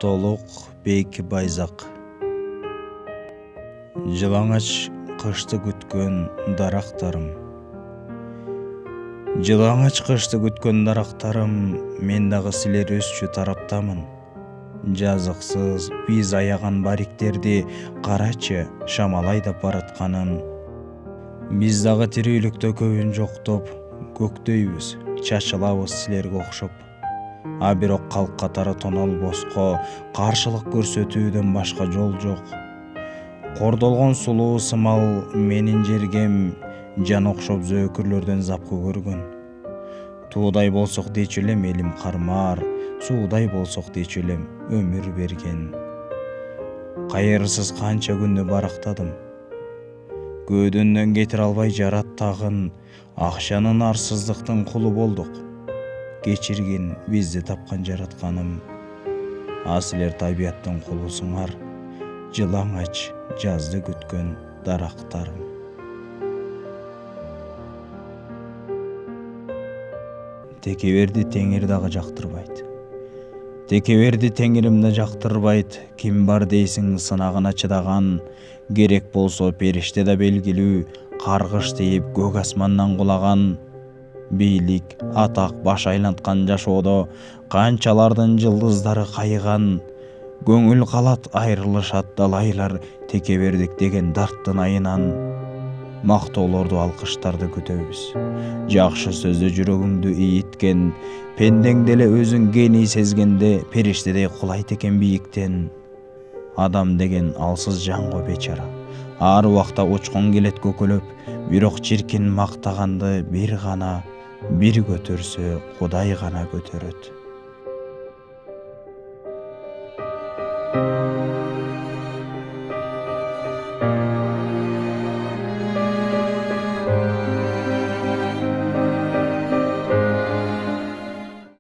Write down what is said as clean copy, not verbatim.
Толук Бейки Байзак. Жылаңач кышты күткөн дарактарым. Жылаңач кышты күткөн дарактарым, мен дагы силер өсчү тараптамын. Жазыксыз биз аяган бариктерди карачы шамал айдап баратканын. Биз дагы тирүүлүктө көбүн жоктоп, көктөйбүз, чачылабыз силерге окшоп. А бирок калк катары тоналбоско каршылык көрсөтүүдөн башка жол жок. Кордолгон сулуу сымал менин жергем жан окшоп зөөкүрлөрдөн запкы көргөн. Туудай болсок дечү элем элим кармаар, суудай болсок дечү элем өмүр берген. Кайырсыз канча күндү барактадым. Көөдөнөн кетире албай жараттагын, акчанын арсыздыктын кулу болдук. Кечиргин бизди тапкан жаратканым. А силер табияттын кулусуңар, жылаңач жазды күткөн дарактарым. Текеберди теңир дагы жактырбайт. Текеберди теңирим да жактырбайт. Ким бар дейсиң сынагына чыдаган, керек болсо периште да белгилүү, каргыш тийип көк асмандан кулаган. Бийлик, атак баш айланткан жашоодо канчалардын жылдыздары кайган. Көңүл калат айрылышат далайлар текебердик деген дарттын айынан. Мактоолорду алкыштарды күтөбүз. Жакшы сөздө жүрөгүңдү ийиткен, пендең деле өзүн гений сезгенде периштедей кулайт экен бийиктен. Адам деген алсыз жанго бечара. Ар убакта учкун келет көкөлөп, бирок чиркин мактаганды бир көтөрсө Кудай гана көтөрөт.